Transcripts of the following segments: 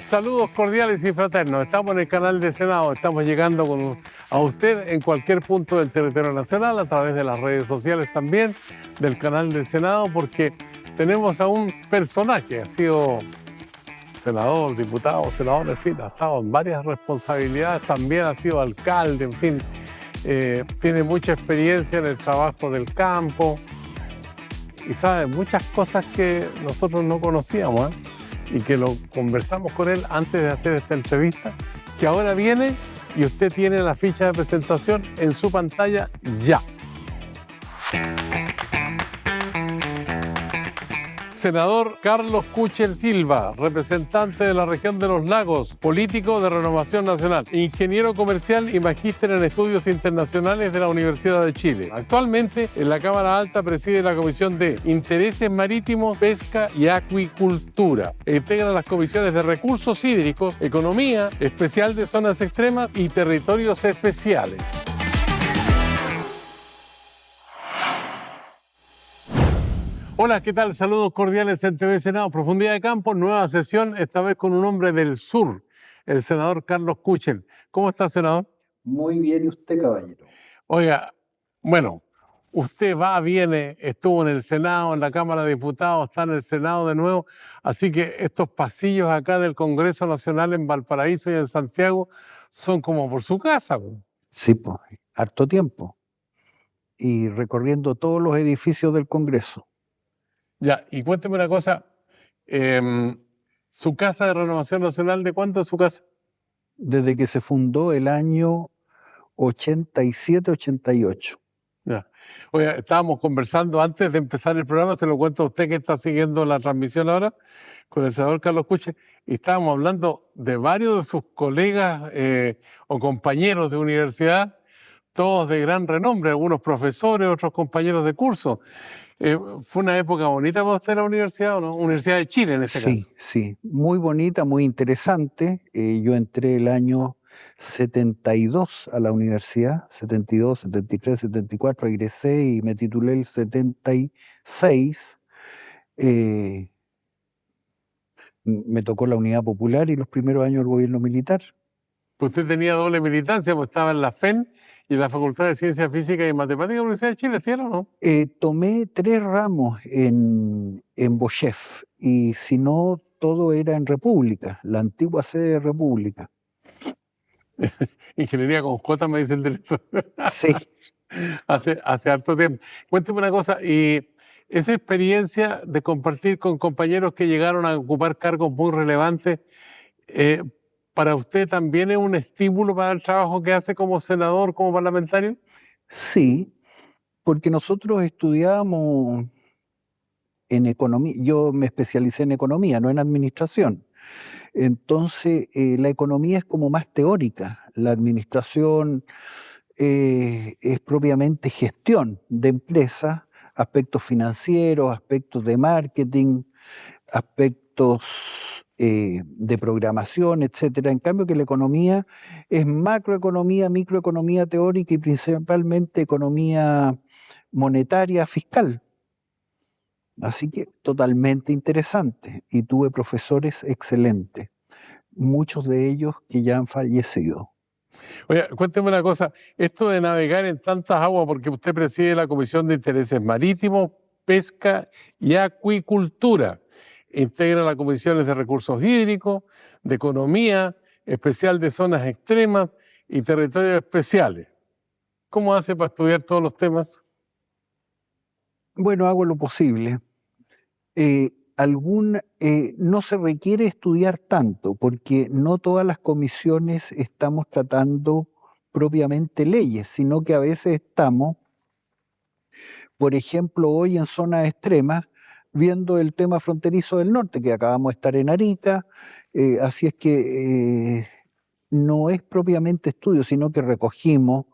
Saludos cordiales y fraternos. Estamos en el canal del Senado. Estamos llegando a usted en cualquier punto del territorio nacional, a través de las redes sociales también, del canal del Senado, porque tenemos a un personaje, ha sido senador, diputado, senador, en fin, ha estado en varias responsabilidades, también ha sido alcalde, en fin, tiene mucha experiencia en el trabajo del campo y sabe muchas cosas que nosotros no conocíamos, y que lo conversamos con él antes de hacer esta entrevista, que ahora viene y usted tiene la ficha de presentación en su pantalla ya. Senador Carlos Kuchel Silva, representante de la región de los Lagos, político de Renovación Nacional, ingeniero comercial y magíster en estudios internacionales de la Universidad de Chile. Actualmente en la Cámara Alta preside la Comisión de Intereses Marítimos, Pesca y Acuicultura. Integra las comisiones de Recursos Hídricos, Economía, Especial de Zonas Extremas y Territorios Especiales. Hola, ¿qué tal? Saludos cordiales en TV Senado. Profundidad de Campo, nueva sesión, esta vez con un hombre del sur, el senador Carlos Kuchel. ¿Cómo está, senador? Muy bien, ¿y usted, caballero? Oiga, bueno, usted va, viene, estuvo en el Senado, en la Cámara de Diputados, está en el Senado de nuevo, así que estos pasillos acá del Congreso Nacional en Valparaíso y en Santiago son como por su casa. Sí, pues, harto tiempo. Y recorriendo todos los edificios del Congreso. Ya, y cuénteme una cosa, ¿su casa de Renovación Nacional, de cuánto es su casa? Desde que se fundó el año 87-88. Ya. Oye, estábamos conversando antes de empezar el programa, se lo cuento a usted que está siguiendo la transmisión ahora, con el senador Carlos Kuchel, y estábamos hablando de varios de sus colegas o compañeros de universidad, todos de gran renombre, algunos profesores, otros compañeros de curso. ¿Fue una época bonita para usted en la universidad o no? Universidad de Chile en este caso. Sí, muy bonita, muy interesante. Yo entré el año 72 a la universidad, 72, 73, 74, egresé y me titulé el 76. Me tocó la Unidad Popular y los primeros años del gobierno militar. Usted tenía doble militancia, pues estaba en la FEN y en la Facultad de Ciencias Físicas y Matemáticas de la Universidad de Chile, ¿sí o no? Tomé 3 ramos en Bochef, y si no, todo era en República, la antigua sede de República. Ingeniería con J, me dice el director. Sí. hace harto tiempo. Cuénteme una cosa, y esa experiencia de compartir con compañeros que llegaron a ocupar cargos muy relevantes, ¿para usted también es un estímulo para el trabajo que hace como senador, como parlamentario? Sí, porque nosotros estudiábamos en economía. Yo me especialicé en economía, no en administración. Entonces, la economía es como más teórica. La administración es propiamente gestión de empresas, aspectos financieros, aspectos de marketing, aspectos de programación, etcétera. En cambio que la economía es macroeconomía, microeconomía teórica y principalmente economía monetaria, fiscal. Así que totalmente interesante, y tuve profesores excelentes, muchos de ellos que ya han fallecido. Oye, cuénteme una cosa, esto de navegar en tantas aguas, porque usted preside la Comisión de Intereses Marítimos, Pesca y Acuicultura, integra las comisiones de Recursos Hídricos, de Economía, Especial de Zonas Extremas y Territorios Especiales. ¿Cómo hace para estudiar todos los temas? Bueno, hago lo posible. No se requiere estudiar tanto, porque no todas las comisiones estamos tratando propiamente leyes, sino que a veces estamos, por ejemplo, hoy en zonas extremas, viendo el tema fronterizo del norte, que acabamos de estar en Arica, así es que no es propiamente estudio, sino que recogimos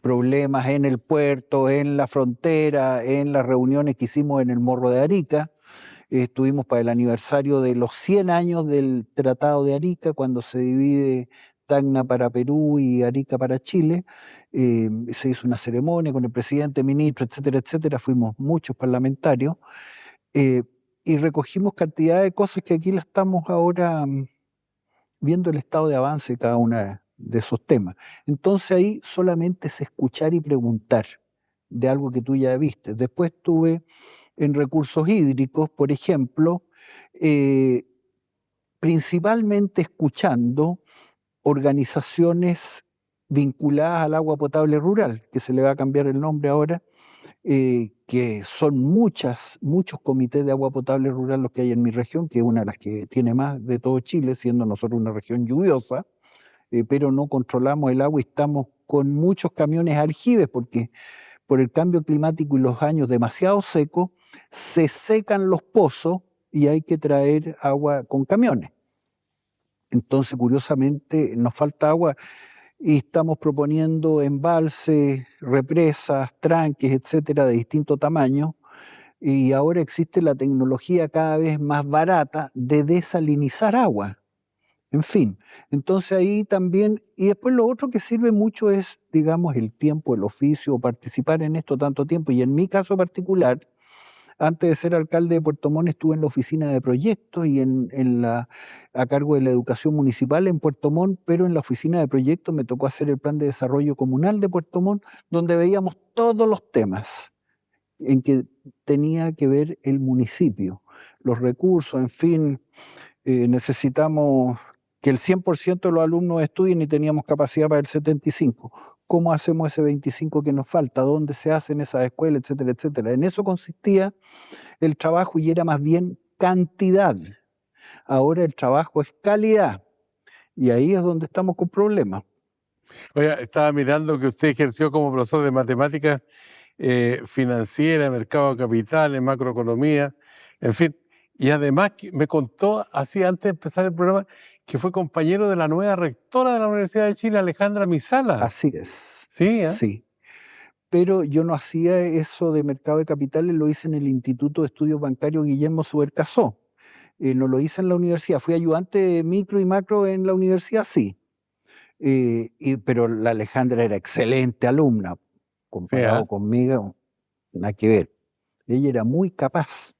problemas en el puerto, en la frontera, en las reuniones que hicimos en el Morro de Arica. Estuvimos para el aniversario de los 100 años del Tratado de Arica, cuando se divide Tacna para Perú y Arica para Chile. Se hizo una ceremonia con el presidente, ministro, etcétera, etcétera. Fuimos muchos parlamentarios y recogimos cantidad de cosas que aquí la estamos ahora viendo el estado de avance de cada uno de esos temas. Entonces ahí solamente es escuchar y preguntar de algo que tú ya viste. Después tuve en recursos hídricos, por ejemplo, principalmente escuchando organizaciones vinculadas al agua potable rural, que se le va a cambiar el nombre ahora, que son muchos comités de agua potable rural los que hay en mi región, que es una de las que tiene más de todo Chile, siendo nosotros una región lluviosa, pero no controlamos el agua y estamos con muchos camiones aljibes, porque por el cambio climático y los años demasiado secos, se secan los pozos y hay que traer agua con camiones. Entonces, curiosamente, nos falta agua y estamos proponiendo embalses, represas, tranques, etcétera, de distinto tamaño. Y ahora existe la tecnología cada vez más barata de desalinizar agua. En fin, entonces ahí también, y después lo otro que sirve mucho es, digamos, el tiempo, el oficio, participar en esto tanto tiempo. Y en mi caso particular, antes de ser alcalde de Puerto Montt estuve en la oficina de proyectos y a cargo de la educación municipal en Puerto Montt, pero en la oficina de proyectos me tocó hacer el plan de desarrollo comunal de Puerto Montt, donde veíamos todos los temas en que tenía que ver el municipio, los recursos, en fin, necesitamos que el 100% de los alumnos estudien y teníamos capacidad para el 75%. ¿Cómo hacemos ese 25% que nos falta? ¿Dónde se hacen esas escuelas? Etcétera, etcétera. En eso consistía el trabajo y era más bien cantidad. Ahora el trabajo es calidad. Y ahí es donde estamos con problemas. Oiga, estaba mirando que usted ejerció como profesor de matemáticas financiera, mercado de capitales, macroeconomía, en fin. Y además me contó, así antes de empezar el programa, que fue compañero de la nueva rectora de la Universidad de Chile, Alejandra Misala. Así es. Sí, ¿eh? Sí. Pero yo no hacía eso de mercado de capitales, lo hice en el Instituto de Estudios Bancarios Guillermo Subercasó. No lo hice en la universidad, fui ayudante de micro y macro en la universidad, sí. Pero la Alejandra era excelente alumna, Sí, ¿eh? comparado conmigo, nada que ver. Ella era muy capaz,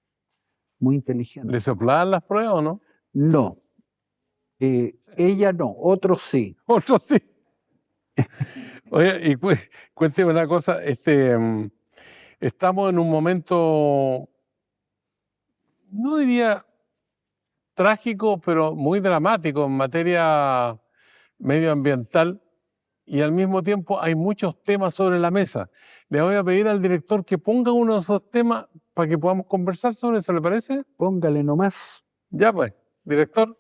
muy inteligente. ¿Le soplaban las pruebas o no? No, ella no, otros sí. Otros sí. Oye, y cuénteme una cosa, estamos en un momento, no diría trágico, pero muy dramático en materia medioambiental y al mismo tiempo hay muchos temas sobre la mesa. Le voy a pedir al director que ponga uno de esos temas para que podamos conversar sobre eso, ¿le parece? Póngale nomás. Ya pues, director.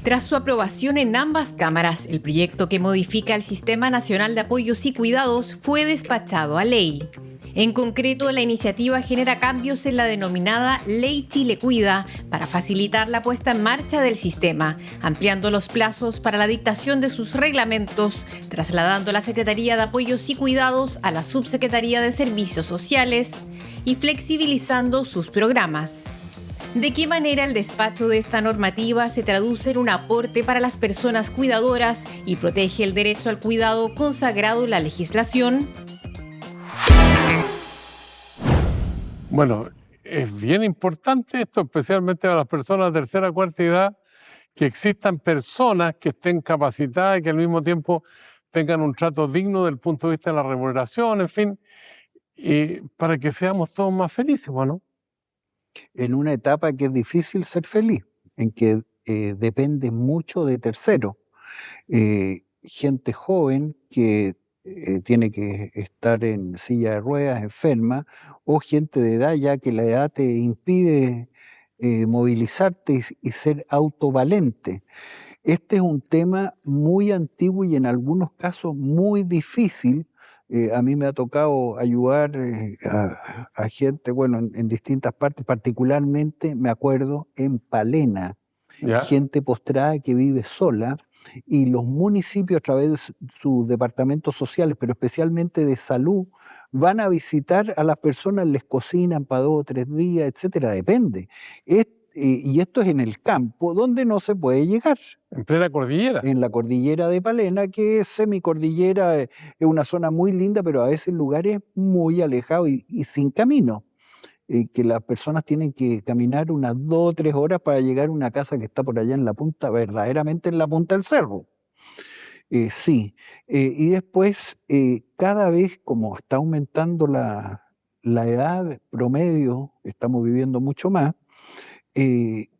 Tras su aprobación en ambas cámaras, el proyecto que modifica el Sistema Nacional de Apoyos y Cuidados fue despachado a ley. En concreto, la iniciativa genera cambios en la denominada Ley Chile Cuida para facilitar la puesta en marcha del sistema, ampliando los plazos para la dictación de sus reglamentos, trasladando la Secretaría de Apoyos y Cuidados a la Subsecretaría de Servicios Sociales y flexibilizando sus programas. ¿De qué manera el despacho de esta normativa se traduce en un aporte para las personas cuidadoras y protege el derecho al cuidado consagrado en la legislación? Bueno, es bien importante esto, especialmente para las personas de tercera o cuarta edad, que existan personas que estén capacitadas y que al mismo tiempo tengan un trato digno desde el punto de vista de la remuneración, en fin, y para que seamos todos más felices, ¿no? En una etapa que es difícil ser feliz, en que depende mucho de terceros. Gente joven que tiene que estar en silla de ruedas, enferma, o gente de edad ya que la edad te impide movilizarte y ser autovalente. Este es un tema muy antiguo y en algunos casos muy difícil. A mí me ha tocado ayudar a gente, bueno, en distintas partes, particularmente me acuerdo en Palena, Ya. gente postrada que vive sola, y los municipios a través de sus departamentos sociales, pero especialmente de salud, van a visitar a las personas, les cocinan para 2 o 3 días, etcétera, depende. Y esto es en el campo, donde no se puede llegar. En plena cordillera. En la cordillera de Palena, que es semicordillera, es una zona muy linda, pero a veces lugares muy alejados y sin camino, que las personas tienen que caminar unas 2 o 3 horas para llegar a una casa que está por allá en la punta, verdaderamente en la punta del cerro. Sí, y después, cada vez como está aumentando la edad promedio, estamos viviendo mucho más,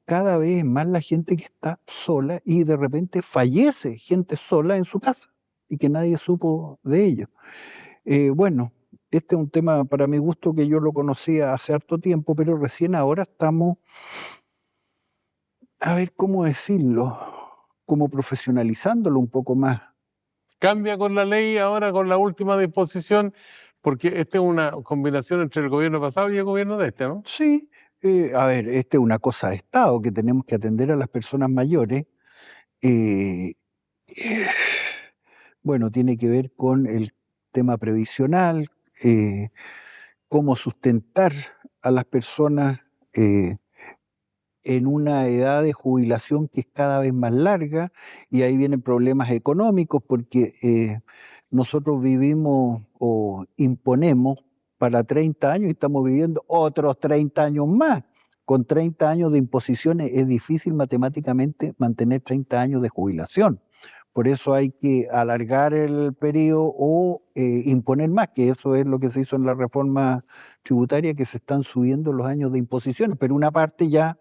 cada vez más la gente que está sola y de repente fallece gente sola en su casa y que nadie supo de ello. Bueno, este es un tema para mi gusto que yo lo conocía hace harto tiempo, pero recién ahora estamos, a ver cómo decirlo, como profesionalizándolo un poco más. Cambia con la ley ahora, con la última disposición, porque esta es una combinación entre el gobierno pasado y el gobierno de este, ¿no? Sí, a ver, esta es una cosa de Estado, que tenemos que atender a las personas mayores. eh, bueno, tiene que ver con el tema previsional, eh, cómo sustentar a las personas en una edad de jubilación que es cada vez más larga, y ahí vienen problemas económicos porque nosotros vivimos o imponemos para 30 años y estamos viviendo otros 30 años más. Con 30 años de imposiciones es difícil matemáticamente mantener 30 años de jubilación. Por eso hay que alargar el periodo o imponer más, que eso es lo que se hizo en la reforma tributaria, que se están subiendo los años de imposiciones, pero una parte ya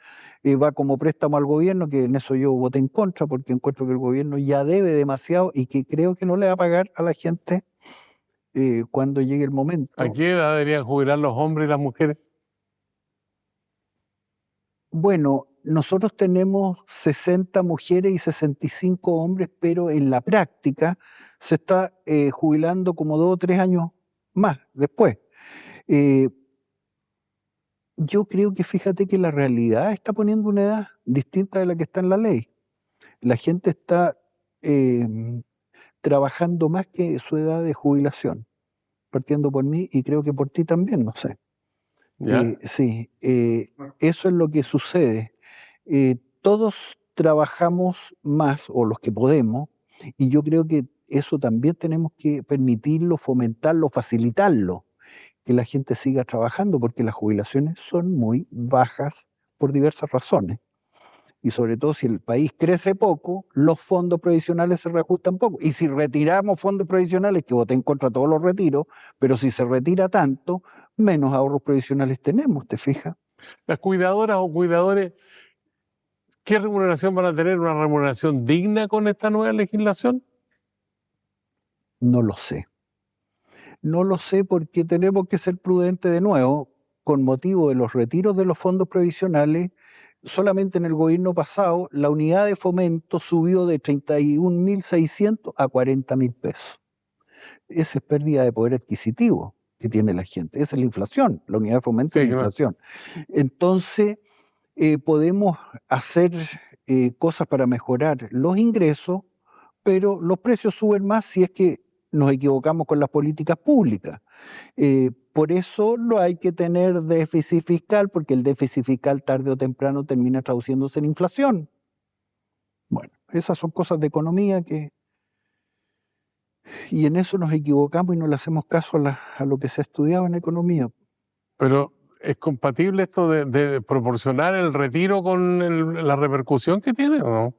va como préstamo al gobierno, que en eso yo voté en contra, porque encuentro que el gobierno ya debe demasiado y que creo que no le va a pagar a la gente cuando llegue el ¿A momento. qué edad deberían jubilar los hombres y las mujeres? Bueno, nosotros tenemos 60 mujeres y 65 hombres, pero en la práctica se está jubilando como 2 o 3 años más después. Eh, yo creo que fíjate que la realidad está poniendo una edad distinta de la que está en la ley. La gente está trabajando más que su edad de jubilación, partiendo por mí y creo que por ti también, no sé. ¿Ya? Sí, eso es lo que sucede. Todos trabajamos más, o los que podemos, y yo creo que eso también tenemos que permitirlo, fomentarlo, facilitarlo, que la gente siga trabajando, porque las jubilaciones son muy bajas por diversas razones. Y sobre todo si el país crece poco, los fondos provisionales se reajustan poco. Y si retiramos fondos provisionales, que voté en contra de todos los retiros, pero si se retira tanto, menos ahorros provisionales tenemos, ¿te fijas? Las cuidadoras o cuidadores, ¿qué remuneración van a tener? ¿Una remuneración digna con esta nueva legislación? No lo sé. No lo sé porque tenemos que ser prudentes de nuevo, con motivo de los retiros de los fondos provisionales. Solamente en el gobierno pasado, la unidad de fomento subió de 31.600 a 40.000 pesos. Esa es pérdida de poder adquisitivo que tiene la gente. Esa es la inflación, la unidad de fomento Sí, es la claro. inflación. Entonces, podemos hacer cosas para mejorar los ingresos, pero los precios suben más si es que nos equivocamos con las políticas públicas. Por eso no hay que tener déficit fiscal, porque el déficit fiscal tarde o temprano termina traduciéndose en inflación. Bueno, esas son cosas de economía y en eso nos equivocamos y no le hacemos caso a lo que se ha estudiado en economía. Pero ¿es compatible esto de proporcionar el retiro con la repercusión que tiene o no?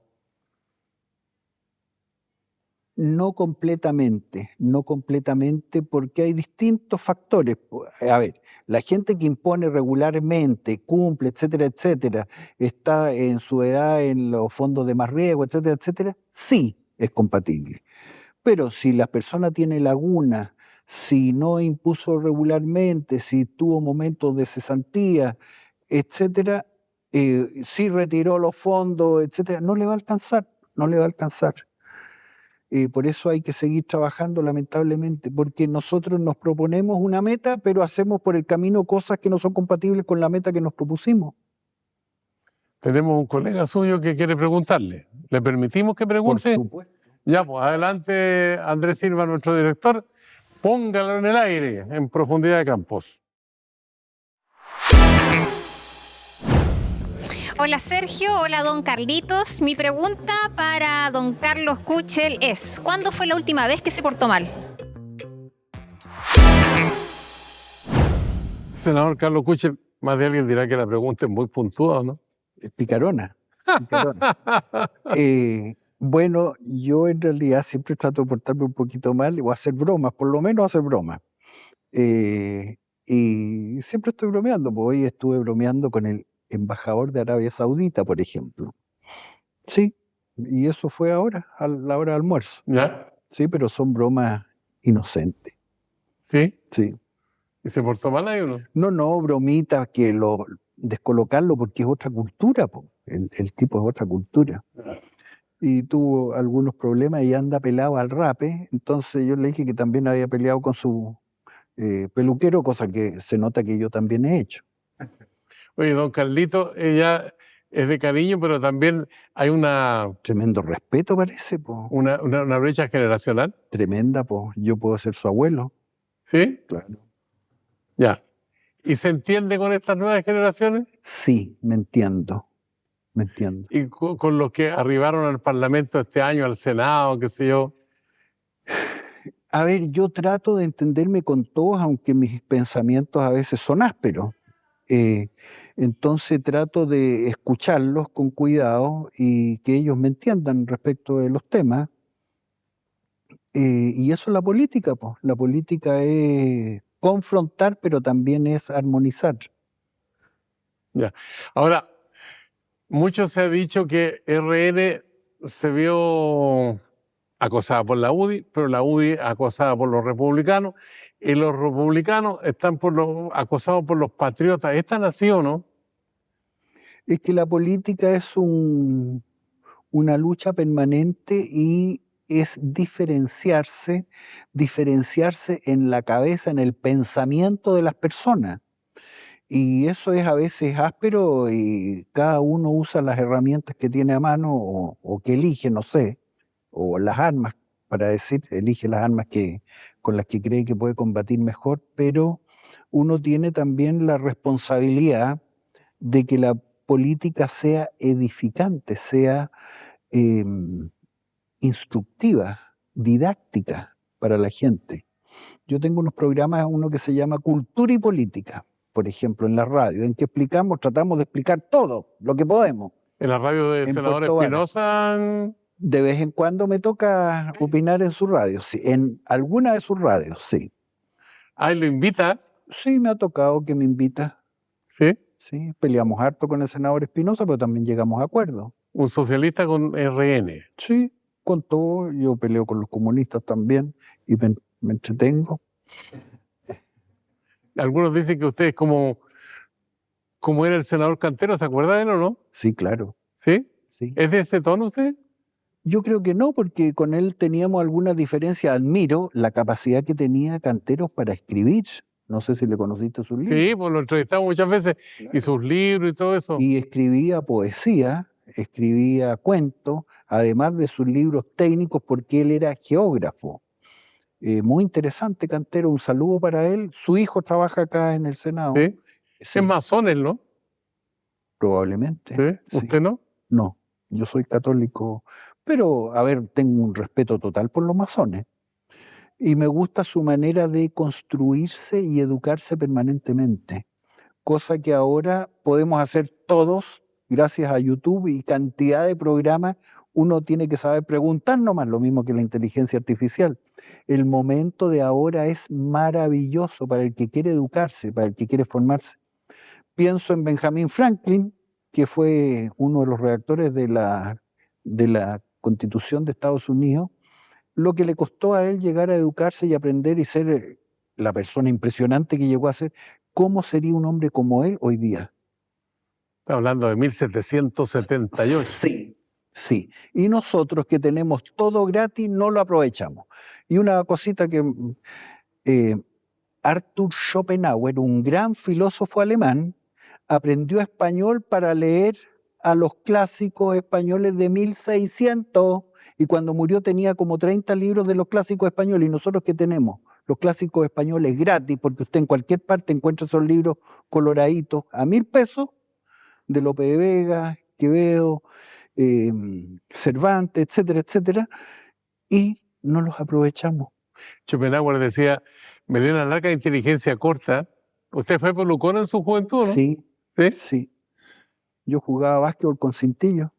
No completamente, no completamente, porque hay distintos factores. A ver, la gente que impone regularmente, cumple, etcétera, etcétera, está en su edad en los fondos de más riesgo, etcétera, etcétera, sí es compatible. Pero si la persona tiene laguna, si no impuso regularmente, si tuvo momentos de cesantía, etcétera, si retiró los fondos, etcétera, no le va a alcanzar, no le va a alcanzar. Por eso hay que seguir trabajando, lamentablemente, porque nosotros nos proponemos una meta, pero hacemos por el camino cosas que no son compatibles con la meta que nos propusimos. Tenemos un colega suyo que quiere preguntarle. ¿Le permitimos que Por pregunte? supuesto. Ya, pues adelante, Andrés Silva, nuestro director. Póngalo en el aire, en profundidad de campos. Hola Sergio, hola don Carlitos. Mi pregunta para don Carlos Kuchel es, ¿cuándo fue la última vez que se portó mal? Senador Carlos Kuchel, más de alguien dirá que la pregunta es muy puntual, ¿no? Picarona. Picarona. Bueno, yo en realidad siempre trato de portarme un poquito mal o hacer bromas, por lo menos hacer bromas. Y siempre estoy bromeando, pues hoy estuve bromeando con el embajador de Arabia Saudita, por ejemplo. Sí, y eso fue ahora, a la hora de almuerzo. ¿Ya? Sí, pero son bromas inocentes. ¿Sí? Sí. ¿Y se portó mal ahí o no? No, bromitas que descolocarlo porque es otra cultura, po. El tipo es otra cultura. Y tuvo algunos problemas y anda pelado al rape. Entonces yo le dije que también había peleado con su peluquero, cosa que se nota que yo también he hecho. Oye, don Carlito, ella es de cariño, pero también hay una Tremendo respeto parece, po. una brecha generacional. Tremenda, po. Yo puedo ser su abuelo. ¿Sí? Claro. Ya. ¿Y se entiende con estas nuevas generaciones? Sí, me entiendo. Me entiendo. ¿Y con los que arribaron al Parlamento este año, al Senado, qué sé yo? A ver, yo trato de entenderme con todos, aunque mis pensamientos a veces son ásperos. Entonces trato de escucharlos con cuidado y que ellos me entiendan respecto de los temas. Y eso es la política, pues. La política es confrontar, pero también es armonizar. Ya. Ahora, mucho se ha dicho que RN se vio acosada por la UDI, pero la UDI acosada por los republicanos, y los republicanos están acosados por los patriotas. ¿Es tan así o no? Es que la política es una lucha permanente y es diferenciarse en la cabeza, en el pensamiento de las personas. Y eso es a veces áspero y cada uno usa las herramientas que tiene a mano o que elige, no sé, o las armas, para decir, elige las armas con las que cree que puede combatir mejor, pero uno tiene también la responsabilidad de que la política sea edificante, sea instructiva, didáctica para la gente. Yo tengo unos programas, uno que se llama Cultura y Política, por ejemplo, en la radio, en que tratamos de explicar todo lo que podemos. En la radio del En senador Puerto Vara. Espinosa. De vez en cuando me toca opinar en su radio, sí, en alguna de sus radios, sí. Ahí lo invita. Sí, me ha tocado que me invita. ¿Sí? Sí, peleamos harto con el senador Espinosa, pero también llegamos a acuerdos. Un socialista con RN. Sí, con todo, yo peleo con los comunistas también y me entretengo. Algunos dicen que usted es como era el senador Cantero, ¿se acuerda de él o no? Sí, claro. ¿Sí? Sí. ¿Es de ese tono usted? Yo creo que no, porque con él teníamos alguna diferencia. Admiro la capacidad que tenía Canteros para escribir. No sé si le conociste sus libros. Sí, pues lo entrevistamos muchas veces. Claro. Y sus libros y todo eso. Y escribía poesía, escribía cuentos, además de sus libros técnicos, porque él era geógrafo. Muy interesante, Cantero, un saludo para él. Su hijo trabaja acá en el Senado. ¿Sí? Sí, Es masón él, ¿no? probablemente. ¿Sí? ¿Usted no? No, yo soy católico, pero, a ver, tengo un respeto total por los masones. Y me gusta su manera de construirse y educarse permanentemente, cosa que ahora podemos hacer todos gracias a YouTube y cantidad de programas. Uno tiene que saber preguntar nomás, lo mismo que la inteligencia artificial. El momento de ahora es maravilloso para el que quiere educarse, para el que quiere formarse. Pienso en Benjamin Franklin, que fue uno de los redactores de la Constitución de Estados Unidos, lo que le costó a él llegar a educarse y aprender y ser la persona impresionante que llegó a ser. ¿Cómo sería un hombre como él hoy día? Está hablando de 1778. Sí, sí. Y nosotros que tenemos todo gratis no lo aprovechamos. Y una cosita que Arthur Schopenhauer, un gran filósofo alemán, aprendió español para leer a los clásicos españoles de 1600, y cuando murió tenía como 30 libros de los clásicos españoles, y nosotros ¿qué tenemos? Los clásicos españoles gratis, porque usted en cualquier parte encuentra esos libros coloraditos a 1.000 pesos, de Lope de Vega, Quevedo, Cervantes, etcétera, etcétera, y no los aprovechamos. Schopenhauer decía, melena larga, inteligencia corta. ¿Usted fue pelucón en su juventud, no? Sí, ¿Sí? sí. Yo jugaba básquetbol con cintillo.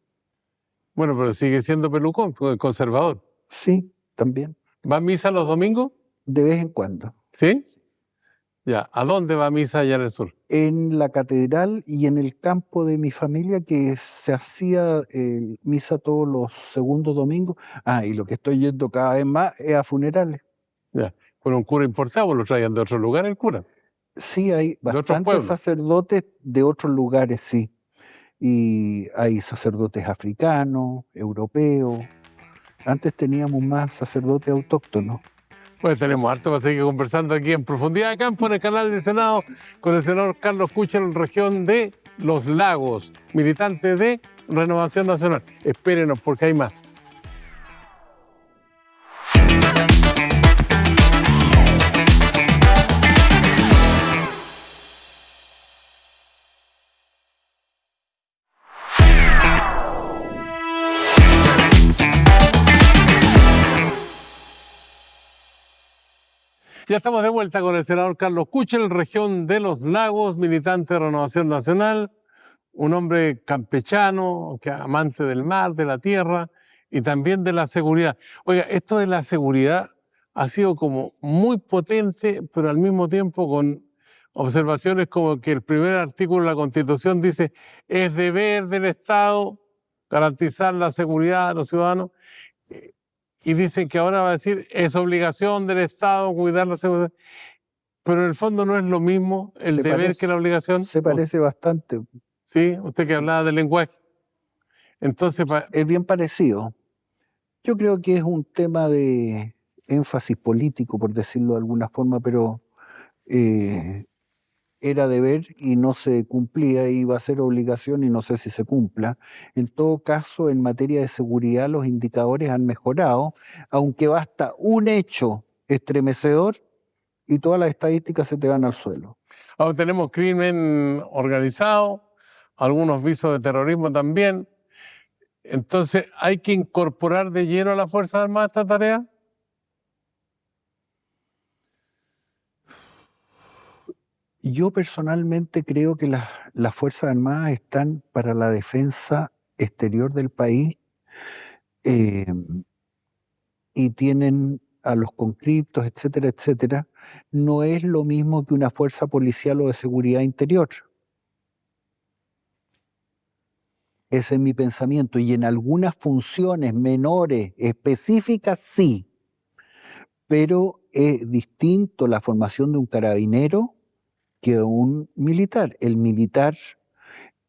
Bueno, pero sigue siendo pelucón, conservador. Sí, también. ¿Va a misa los domingos? De vez en cuando. ¿Sí? Ya. ¿A dónde va a misa allá en el sur? En la catedral y en el campo de mi familia, que se hacía misa todos los segundos domingos. Ah, y lo que estoy yendo cada vez más es a funerales. Ya. Con un cura importado, lo traían de otro lugar el cura. Sí, hay otros bastantes pueblos. sacerdotes de otros lugares, sí. Y hay sacerdotes africanos, europeos. Antes teníamos más sacerdotes autóctonos. Pues tenemos harto para seguir conversando aquí en Profundidad de Campo en el canal del Senado con el senador Carlos Kuchel, región de Los Lagos, militante de Renovación Nacional. Espérenos porque hay más. Ya estamos de vuelta con el senador Carlos Kuchel, región de Los Lagos, militante de Renovación Nacional, un hombre campechano, amante del mar, de la tierra y también de la seguridad. Oiga, esto de la seguridad ha sido como muy potente, pero al mismo tiempo con observaciones como que el primer artículo de la Constitución dice es deber del Estado garantizar la seguridad de los ciudadanos. Y dicen que ahora va a decir, es obligación del Estado cuidar la seguridad. Pero en el fondo no es lo mismo el deber que la obligación. Se parece bastante. Sí, usted que hablaba del lenguaje. Entonces, es bien parecido. Yo creo que es un tema de énfasis político, por decirlo de alguna forma, pero era deber y no se cumplía, iba a ser obligación y no sé si se cumpla. En todo caso, en materia de seguridad los indicadores han mejorado, aunque basta un hecho estremecedor y todas las estadísticas se te van al suelo. Ahora tenemos crimen organizado, algunos visos de terrorismo también. Entonces, ¿hay que incorporar de lleno a las Fuerzas Armadas esta tarea? Yo personalmente creo que las Fuerzas Armadas están para la defensa exterior del país y tienen a los conscriptos, etcétera, etcétera. No es lo mismo que una fuerza policial o de seguridad interior. Ese es mi pensamiento. Y en algunas funciones menores, específicas, sí. Pero es distinto la formación de un carabinero que un militar. El militar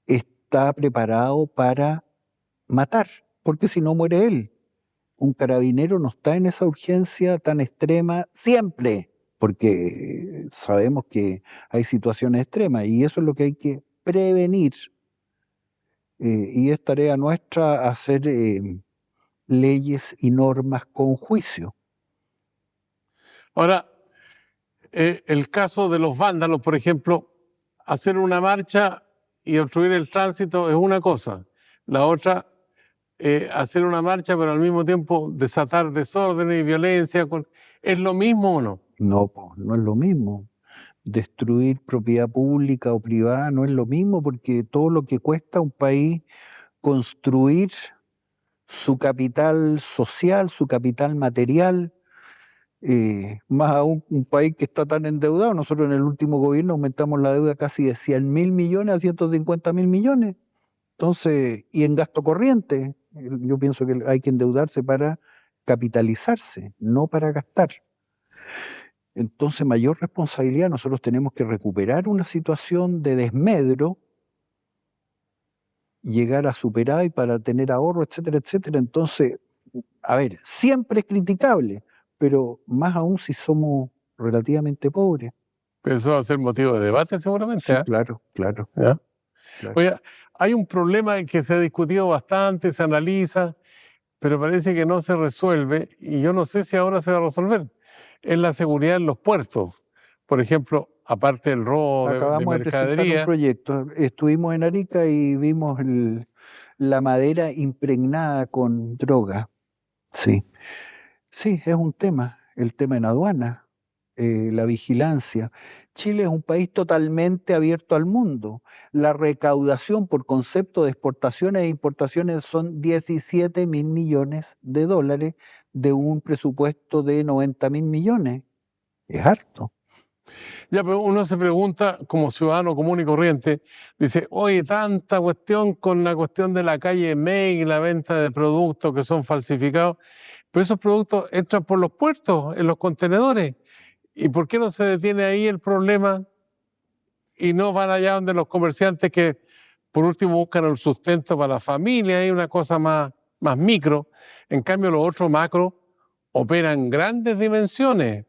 está preparado para matar, porque si no muere él. Un carabinero no está en esa urgencia tan extrema siempre, porque sabemos que hay situaciones extremas y eso es lo que hay que prevenir. Y es tarea nuestra hacer leyes y normas con juicio. Ahora, el caso de los vándalos, por ejemplo, hacer una marcha y obstruir el tránsito es una cosa. La otra, hacer una marcha, pero al mismo tiempo desatar desórdenes y violencia. ¿Es lo mismo o no? No, no es lo mismo. Destruir propiedad pública o privada no es lo mismo, porque todo lo que cuesta a un país construir su capital social, su capital material, más aún un país que está tan endeudado. Nosotros en el último gobierno aumentamos la deuda casi de 100.000 millones a 150.000 millones. Entonces, y en gasto corriente, yo pienso que hay que endeudarse para capitalizarse, no para gastar. Entonces, mayor responsabilidad, nosotros tenemos que recuperar una situación de desmedro, llegar a superar y para tener ahorro, etcétera, etcétera. Entonces, a ver, siempre es criticable, pero más aún si somos relativamente pobres. Eso va a ser motivo de debate seguramente. Sí, claro, claro. ¿Ya? Claro. Oye, hay un problema que se ha discutido bastante, se analiza, pero parece que no se resuelve, y yo no sé si ahora se va a resolver. Es la seguridad en los puertos. Por ejemplo, aparte del robo de Acabamos de presentar un mercadería, proyecto. Estuvimos en Arica y vimos la madera impregnada con droga. Sí, sí, es un tema. El tema en aduana, la vigilancia. Chile es un país totalmente abierto al mundo. La recaudación por concepto de exportaciones e importaciones son 17.000 millones de dólares de un presupuesto de 90.000 millones. Es harto. ya, pero uno se pregunta, como ciudadano común y corriente, dice, oye, tanta cuestión con la cuestión de la calle May, la venta de productos que son falsificados, pero esos productos entran por los puertos, en los contenedores. ¿Y por qué no se detiene ahí el problema y no van allá donde los comerciantes que por último buscan el sustento para la familia? Hay una cosa más micro. En cambio, los otros macro operan grandes dimensiones.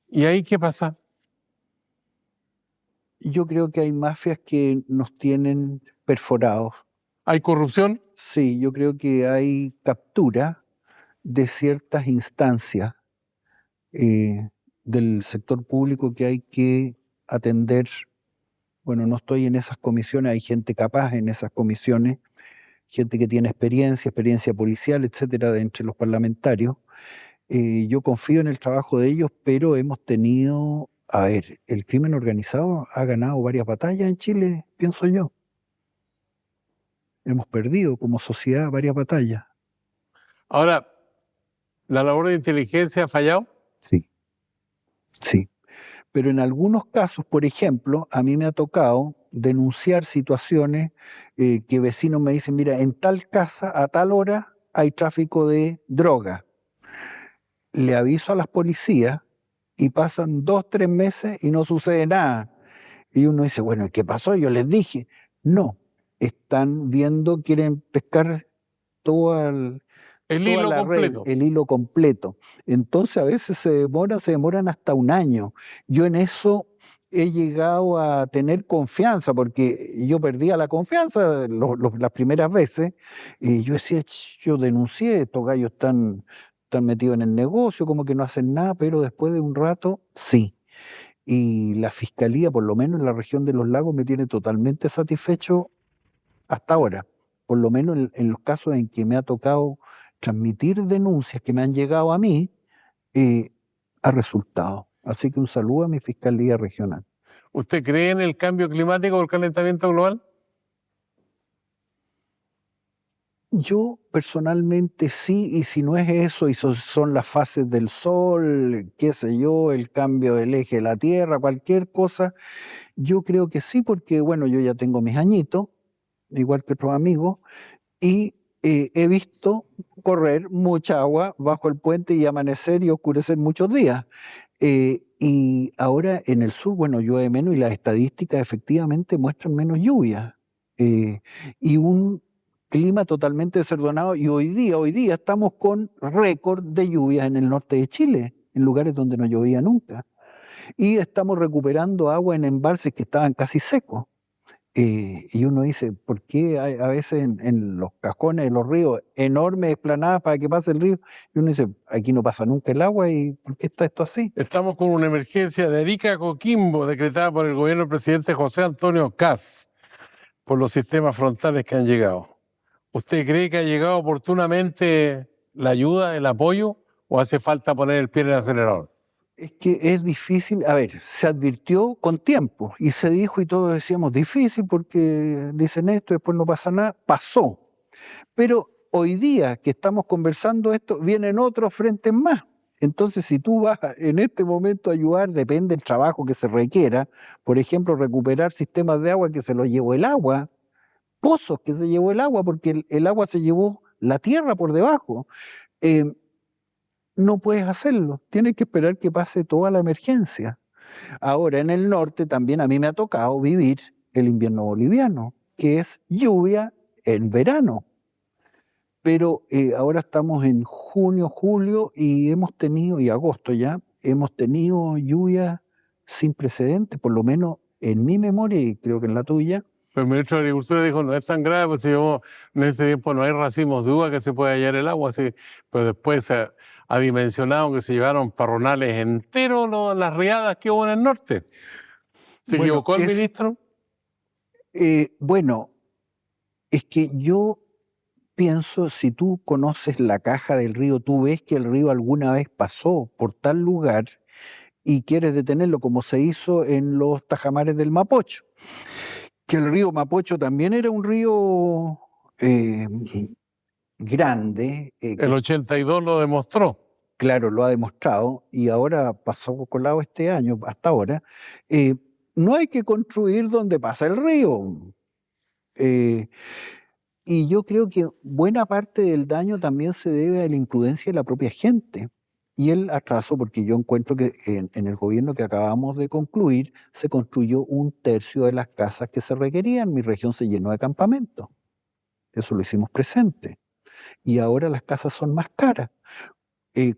¿Y ahí qué pasa? Yo creo que hay mafias que nos tienen perforados. ¿Hay corrupción? Sí, yo creo que hay captura de ciertas instancias del sector público que hay que atender. Bueno, no estoy en esas comisiones, hay gente capaz en esas comisiones, gente que tiene experiencia policial, etcétera, de entre los parlamentarios. Yo confío en el trabajo de ellos, pero hemos tenido, a ver, el crimen organizado ha ganado varias batallas en Chile, pienso yo. Hemos perdido como sociedad varias batallas. Ahora, ¿la labor de inteligencia ha fallado? Sí, sí. Pero en algunos casos, por ejemplo, a mí me ha tocado denunciar situaciones que vecinos me dicen, mira, en tal casa a tal hora hay tráfico de droga. Le aviso a las policías y pasan 2, 3 meses y no sucede nada. Y uno dice, bueno, ¿y qué pasó? Yo les dije, no, están viendo, quieren pescar toda El toda hilo la red, completo. el hilo completo. Entonces a veces se demoran hasta un año. Yo en eso he llegado a tener confianza, porque yo perdía la confianza las primeras veces, y yo decía, yo denuncié, estos gallos están metidos en el negocio, como que no hacen nada, pero después de un rato, sí. Y la fiscalía, por lo menos en la región de los lagos, me tiene totalmente satisfecho hasta ahora, por lo menos en los casos en que me ha tocado transmitir denuncias que me han llegado a mí, ha resultado. Así que un saludo a mi Fiscalía Regional. ¿Usted cree en el cambio climático o el calentamiento global? Yo personalmente sí, y si no es eso, y son las fases del sol, qué sé yo, el cambio del eje de la Tierra, cualquier cosa, yo creo que sí, porque bueno, yo ya tengo mis añitos, igual que otros amigos, y he visto correr mucha agua bajo el puente y amanecer y oscurecer muchos días. Y ahora en el sur, bueno, llueve menos y las estadísticas efectivamente muestran menos lluvia. Y un clima totalmente desordenado. Y hoy día estamos con récord de lluvias en el norte de Chile, en lugares donde no llovía nunca. Y estamos recuperando agua en embalses que estaban casi secos. Y uno dice, ¿por qué hay a veces en los cajones de los ríos enormes esplanadas para que pase el río? Y uno dice, aquí no pasa nunca el agua, ¿y por qué está esto así? Estamos con una emergencia de Arica a Coquimbo decretada por el gobierno del presidente José Antonio Kast por los sistemas frontales que han llegado. ¿Usted cree que ha llegado oportunamente la ayuda, el apoyo, o hace falta poner el pie en el acelerador? Es que es difícil, a ver, se advirtió con tiempo y se dijo y todos decíamos difícil porque dicen esto, después no pasa nada, pasó. Pero hoy día que estamos conversando esto, vienen otros frentes más. Entonces, si tú vas en este momento a ayudar, depende del trabajo que se requiera, por ejemplo, recuperar sistemas de agua que se los llevó el agua, pozos que se llevó el agua, porque el agua se llevó la tierra por debajo. No puedes hacerlo, tienes que esperar que pase toda la emergencia. Ahora, en el norte también a mí me ha tocado vivir el invierno boliviano, que es lluvia en verano. Pero ahora estamos en junio, julio y y agosto ya, hemos tenido lluvia sin precedentes, por lo menos en mi memoria y creo que en la tuya, Pero el ministro de Agricultura dijo, no es tan grave, pues si en este tiempo no hay racimos de uva que se pueda hallar el agua, así, pero después se ha dimensionado que se llevaron parronales enteros las riadas que hubo en el norte. ¿Se equivocó el ministro? Bueno, es que yo pienso, si tú conoces la caja del río, tú ves que el río alguna vez pasó por tal lugar y quieres detenerlo, como se hizo en los tajamares del Mapocho. Que el río Mapocho también era un río grande. El 82 lo demostró. Claro, lo ha demostrado y ahora pasó colado este año, hasta ahora. No hay que construir donde pasa el río. Y yo creo que buena parte del daño también se debe a la imprudencia de la propia gente. Y el atraso, porque yo encuentro que en el gobierno que acabamos de concluir, se construyó 1/3 de las casas que se requerían. Mi región se llenó de campamentos. Eso lo hicimos presente. Y ahora las casas son más caras.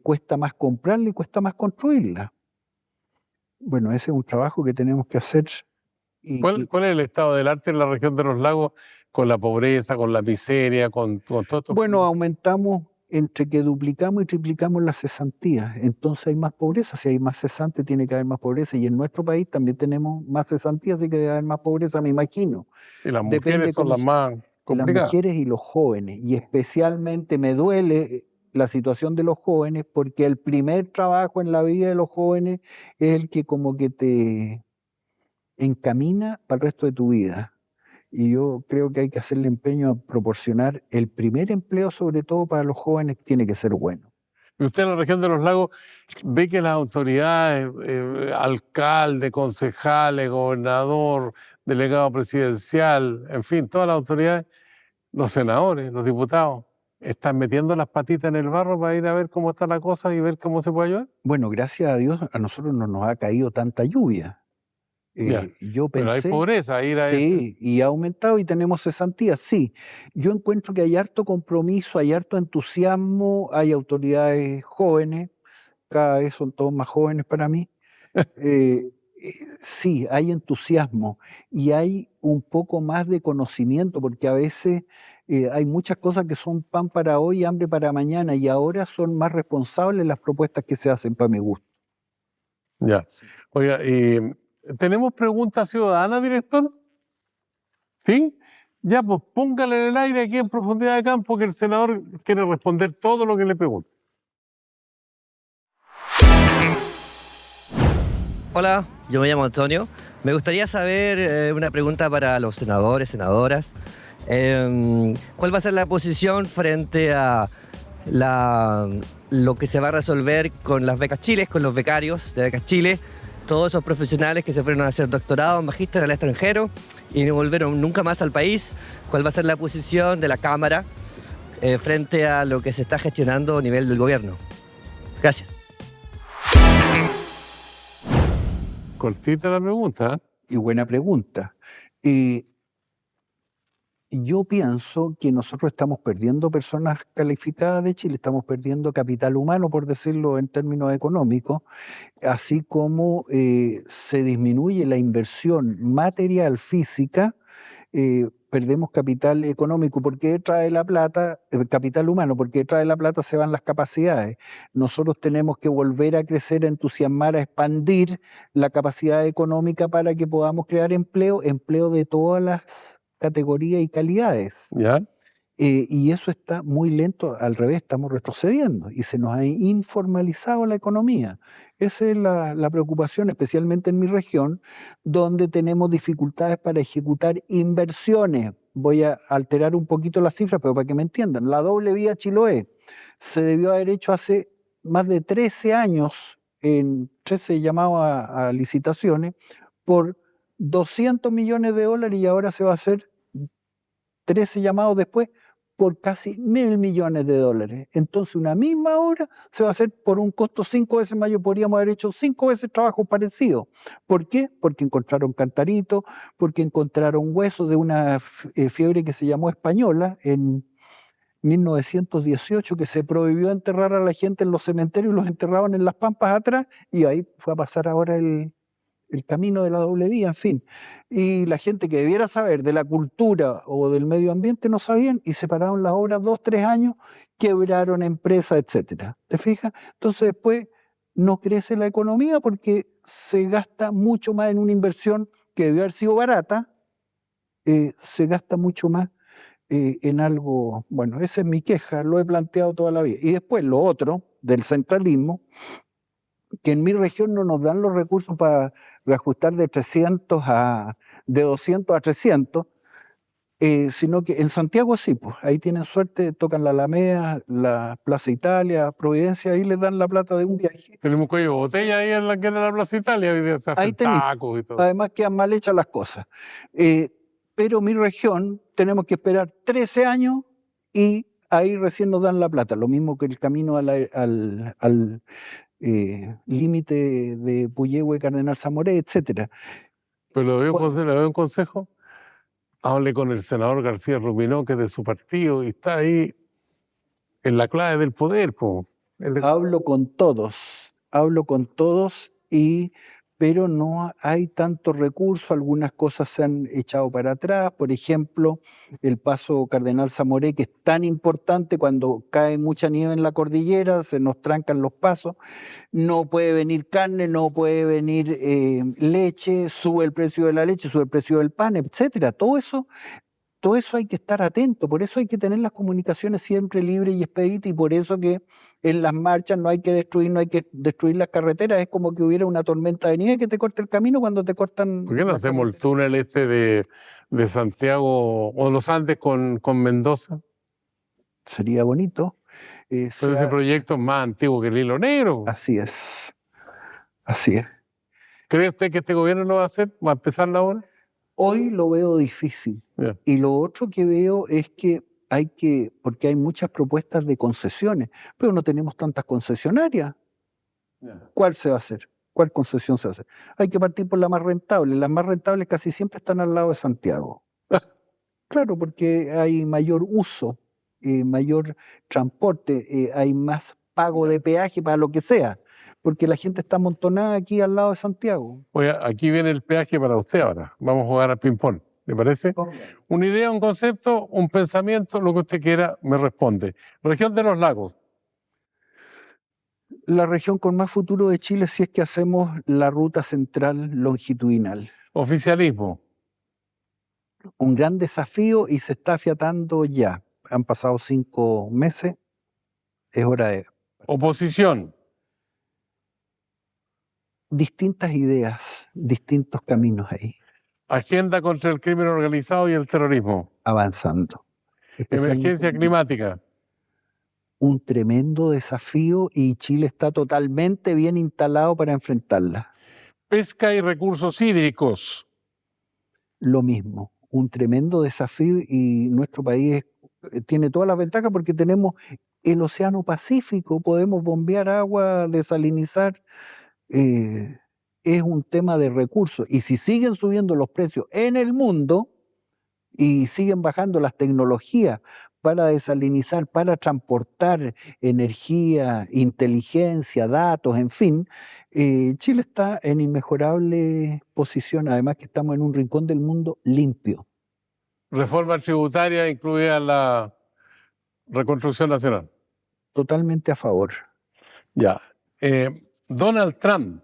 Cuesta más comprarla y cuesta más construirla. Bueno, ese es un trabajo que tenemos que hacer. ¿Cuál es el estado del arte en la región de los lagos con la pobreza, con la miseria, con todo esto? Bueno, aumentamos entre que duplicamos y triplicamos las cesantías. Entonces hay más pobreza. Si hay más cesantes, tiene que haber más pobreza. Y en nuestro país también tenemos más cesantías, así que debe haber más pobreza, me imagino. Y las mujeres son las más complicadas. Las mujeres y los jóvenes. Y especialmente me duele la situación de los jóvenes, porque el primer trabajo en la vida de los jóvenes es el que como que te encamina para el resto de tu vida. Y yo creo que hay que hacerle empeño a proporcionar el primer empleo, sobre todo para los jóvenes, que tiene que ser bueno. Y usted en la región de los lagos ve que las autoridades, alcalde, concejales, gobernador, delegado presidencial, en fin, todas las autoridades, los senadores, los diputados, están metiendo las patitas en el barro para ir a ver cómo está la cosa y ver cómo se puede ayudar. Bueno, gracias a Dios a nosotros no nos ha caído tanta lluvia. Yo pensé, pero hay pobreza, sí, y ha aumentado y tenemos cesantías, sí. Yo encuentro que hay harto compromiso, hay harto entusiasmo, hay autoridades jóvenes, cada vez son todos más jóvenes para mí. Sí, hay entusiasmo y hay un poco más de conocimiento, porque a veces hay muchas cosas que son pan para hoy y hambre para mañana, y ahora son más responsables las propuestas que se hacen, para mi gusto. Ya. Oiga, ¿tenemos preguntas ciudadanas, director? ¿Sí? Ya, pues póngale en el aire aquí en Profundidad de Campo que el senador quiere responder todo lo que le pregunte. Hola, yo me llamo Antonio. Me gustaría saber una pregunta para los senadores, senadoras. ¿Cuál va a ser la posición frente a lo que se va a resolver con las becas Chile, con los becarios de becas Chile? Todos esos profesionales que se fueron a hacer doctorado, magíster al extranjero y no volvieron nunca más al país. ¿Cuál va a ser la posición de la Cámara frente a lo que se está gestionando a nivel del gobierno? Gracias. Cortita la pregunta, ¿eh? Y buena pregunta. Yo pienso que nosotros estamos perdiendo personas calificadas de Chile, estamos perdiendo capital humano, por decirlo en términos económicos, así como se disminuye la inversión material física, perdemos capital económico. Porque trae la plata, capital humano, porque trae la plata se van las capacidades. Nosotros tenemos que volver a crecer, a entusiasmar, a expandir la capacidad económica para que podamos crear empleo de todas las categorías y calidades. ¿Ya? Y eso está muy lento, al revés, estamos retrocediendo y se nos ha informalizado la economía. Esa es la preocupación, especialmente en mi región, donde tenemos dificultades para ejecutar inversiones. Voy a alterar un poquito las cifras, pero para que me entiendan. La doble vía Chiloé se debió haber hecho hace más de 13 años, en 13 llamados a licitaciones, por $200 millones y ahora se va a hacer 13 llamados después por casi $1.000 millones. Entonces una misma obra se va a hacer por un costo 5 veces mayor. Podríamos haber hecho 5 veces trabajos parecidos. ¿Por qué? Porque encontraron cantaritos, porque encontraron huesos de una fiebre que se llamó española en 1918, que se prohibió enterrar a la gente en los cementerios y los enterraban en las pampas atrás, y ahí fue a pasar ahora el el camino de la doble vía, en fin. Y la gente que debiera saber de la cultura o del medio ambiente no sabían y se pararon las obras 2, 3 años, quebraron empresas, etcétera. ¿Te fijas? Entonces después no crece la economía porque se gasta mucho más en una inversión que debió haber sido barata, se gasta mucho más en algo, bueno, esa es mi queja, lo he planteado toda la vida. Y después lo otro, del centralismo, que en mi región no nos dan los recursos para reajustar de 200 a 300, sino que en Santiago sí, pues ahí tienen suerte, tocan la Alameda, la Plaza Italia, Providencia, ahí les dan la plata de un viaje. Tenemos cuello de botella ahí en la que era la Plaza Italia, hoy día se Ahí hacen tenés. tacos y todo. Además quedan mal hechas las cosas. Pero mi región tenemos que esperar 13 años y ahí recién nos dan la plata. Lo mismo que el camino al límite de Puyehue, Cardenal Zamoré, etcétera. Pero le doy un consejo. Hable con el senador García Ruminó, que es de su partido y está ahí en la clave del poder. Hablo con todos, pero no hay tanto recurso, algunas cosas se han echado para atrás, por ejemplo, el paso Cardenal Zamoré, que es tan importante cuando cae mucha nieve en la cordillera, se nos trancan los pasos, no puede venir carne, no puede venir leche, sube el precio de la leche, sube el precio del pan, etcétera. Todo eso hay que estar atento, por eso hay que tener las comunicaciones siempre libres y expeditas, y por eso que en las marchas no hay que destruir las carreteras, es como que hubiera una tormenta de nieve que te corta el camino cuando te cortan. ¿Por qué no hacemos el túnel de Santiago o los Andes con Mendoza? Sería bonito. Pero ese proyecto es más antiguo que el Hilo Negro. Así es. ¿Cree usted que este gobierno lo va a hacer? ¿Va a empezar la obra? Hoy lo veo difícil. Yeah. Y lo otro que veo es que porque hay muchas propuestas de concesiones, pero no tenemos tantas concesionarias. Yeah. ¿Cuál se va a hacer? ¿Cuál concesión se va a hacer? Hay que partir por la más rentable. Las más rentables casi siempre están al lado de Santiago. Claro, porque hay mayor uso, mayor transporte, hay más pago de peaje para lo que sea, porque la gente está amontonada aquí al lado de Santiago. Oye, aquí viene el peaje para usted ahora. Vamos a jugar al ping-pong. ¿Le parece? Una idea, un concepto, un pensamiento, lo que usted quiera, me responde. Región de los lagos. La región con más futuro de Chile si es que hacemos la ruta central longitudinal. Oficialismo. Un gran desafío y se está afiatando ya. Han pasado 5 meses, es hora de... Oposición. Distintas ideas, distintos caminos ahí. Agenda contra el crimen organizado y el terrorismo. Avanzando. Emergencia climática. Un tremendo desafío y Chile está totalmente bien instalado para enfrentarla. Pesca y recursos hídricos. Lo mismo, un tremendo desafío y nuestro país tiene todas las ventajas porque tenemos el Océano Pacífico, podemos bombear agua, desalinizar. Es un tema de recursos y si siguen subiendo los precios en el mundo y siguen bajando las tecnologías para desalinizar, para transportar energía, inteligencia, datos, en fin, Chile está en inmejorable posición, además que estamos en un rincón del mundo limpio. Reforma tributaria incluida en la reconstrucción nacional. Totalmente a favor. Ya. Donald Trump.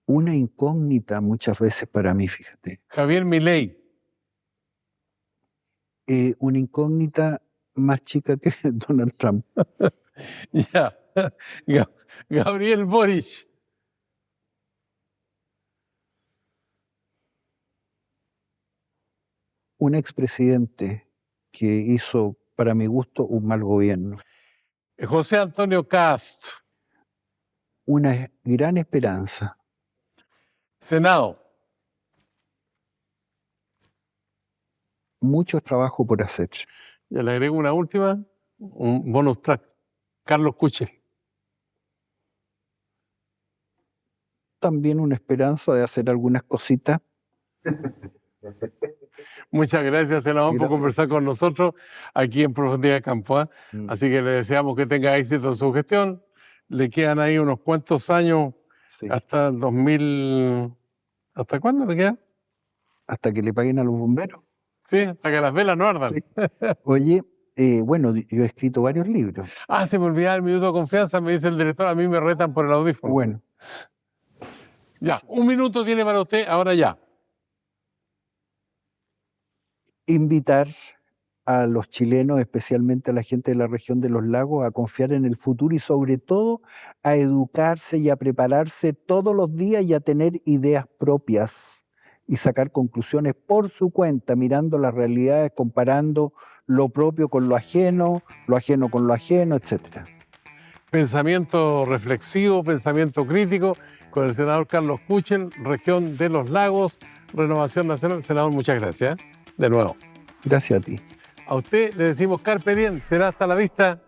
Una incógnita muchas veces para mí, fíjate. Javier Milei. Una incógnita más chica que Donald Trump. Ya. Gabriel Boric. Un expresidente que hizo, para mi gusto, un mal gobierno. José Antonio Cast. Una gran esperanza. Senado. Mucho trabajo por hacer. Ya le agrego una última, un bonus track. Carlos Kuchel. También una esperanza de hacer algunas cositas. Muchas gracias, senador, por Gracias. conversar con nosotros aquí en Profundidad de Campo. Así que le deseamos que tenga éxito en su gestión. Le quedan ahí unos cuantos años Sí. hasta el 2000... ¿Hasta cuándo le queda? Hasta que le paguen a los bomberos. Sí, hasta que las velas no ardan. Sí. Oye, bueno, yo he escrito varios libros. Ah, se me olvidaba el minuto de confianza, me dice el director, a mí me retan por el audífono. Bueno, Ya, 1 minuto tiene para usted, ahora ya. invitar a los chilenos, especialmente a la gente de la región de los lagos, a confiar en el futuro y sobre todo a educarse y a prepararse todos los días y a tener ideas propias y sacar conclusiones por su cuenta, mirando las realidades, comparando lo propio con lo ajeno con lo ajeno, etc. Pensamiento reflexivo, pensamiento crítico, con el senador Carlos Kuchel, región de los lagos, Renovación Nacional. Senador, muchas gracias. De nuevo. Gracias a ti. A usted le decimos carpe diem, será hasta la vista.